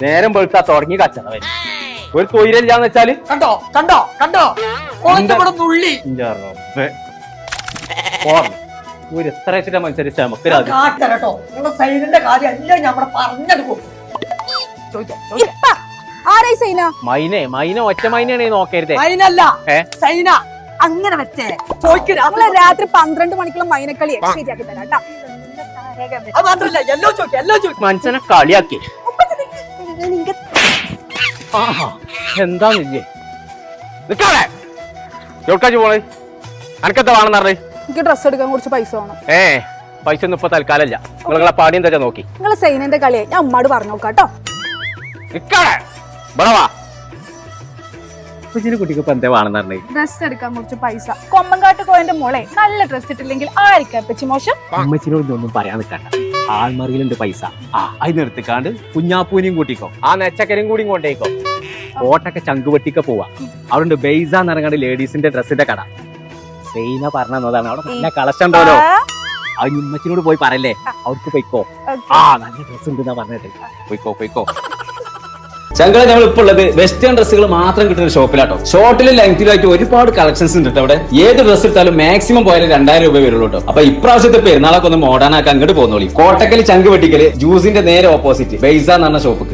നേരം വെളുത്താ തുടങ്ങി കച്ചറ ഒരു തൊഴിലില്ലാന്ന് വെച്ചാല് കണ്ടോ കണ്ടോ കണ്ടോ നുള്ളി ഒരു എത്ര വെച്ചിട്ട് മനുഷ്യരിച്ച നമുക്ക് കേട്ടോ നിങ്ങളുടെ സൈനിന്റെ കാര്യം എല്ലാം ഞമ്മടെ പറഞ്ഞെടുക്കും. മൈന ഒറ്റ മൈനയാണേ നോക്കരുതേ. സൈനല്ല സൈന അങ്ങനെ വെച്ചേ ചോദിക്കുക. രാത്രി 12 മണിക്കുള്ള മൈനക്കളി ശരിയാക്കി തരാം കേട്ടോ. അത് മാത്രല്ല എല്ലോ ചോദിക്കും മനുഷ്യനെ കളിയാക്കി. എന്താന്നില്ലേ നിക്കാളെ എവിടേക്കാ പോണേ? അനക്കെന്താ വേണമെന്ന് പറഞ്ഞേ? എനിക്ക് ഡ്രസ് എടുക്കാൻ കുറച്ച് പൈസ വേണം. പൈസ ഒന്നും ഇപ്പൊ തൽക്കാലല്ല. നിങ്ങളെ പാടി എന്താ നോക്കി നിങ്ങളെ സൈനന്റെ കളിയായി ഞാൻ അമ്മാട് പറഞ്ഞു നോക്കാട്ടോ. നിക്കാളെ ബടവാ കുട്ടിക്ക് ഇപ്പൊ എന്താ വേണമെന്ന് പറഞ്ഞേ? ഡ്രസ് എടുക്കാൻ കുറച്ച് പൈസ. കൊമ്പങ്കാട്ട് കോയന്റെ മോളെ നല്ല ഡ്രസ് ഇട്ടില്ലെങ്കിൽ ആയിരിക്കും മോശം. അമ്മച്ചിനോട് ഒന്നും പറയാൻ നിൽക്കണ്ട. ആൾമറിയിലുണ്ട് പൈസ. അതിന് എടുത്തിക്കാണ്ട് കുഞ്ഞാപ്പൂനെയും കൂട്ടിക്കോ, ആ നെച്ചക്കരും കൂടി കൊണ്ടേക്കോ. കോട്ടൊക്കെ ചങ്കുവെട്ടിക്ക പോവാ. അവിടെ ബെയ്സാന്ന് ഇറങ്ങാണ്ട് ലേഡീസിന്റെ ഡ്രസ്സിന്റെ കട. സൈന പറഞ്ഞതാണ് അവിടെ നല്ല കളക്ഷൻ ഉണ്ടല്ലോ. അത് ഉമ്മച്ചിനോട് പോയി പറയല്ലേ, അവർക്ക് പോയിക്കോ. നല്ല ഡ്രസ് ഉണ്ട് പറഞ്ഞിട്ട് പോയിക്കോ. ചങ്കള നമ്മൾ ഇപ്പോൾ ഉള്ളത് വെസ്റ്റേൺ ഡ്രസ്സുകൾ മാത്രം കിട്ടുന്ന ഷോപ്പിലാട്ടോ. ഷോർട്ടിലും ലെങ്തിലായിട്ട് ഒരുപാട് കളക്ഷൻസ് ഉണ്ട് അവിടെ. ഏത് ഡ്രസ് എടുത്താലും മാക്സിമം പോയാലും 2000 രൂപ വരുള്ളൂ കേട്ടോ. അപ്പൊ ഇപ്രാവശ്യത്തെ പെരുന്നാളൊക്കെ ഒന്ന് മോഡേൺ ആക്കാൻ അങ്ങോട്ട് പോകുന്നോളി. കോട്ടക്കൽ ചങ്ക് വെട്ടിക്കല് ജ്യൂസിന്റെ നേരെ ഓപ്പോസിറ്റ് ബെയ്സ എന്ന് പറഞ്ഞ ഷോപ്പിക്ക്.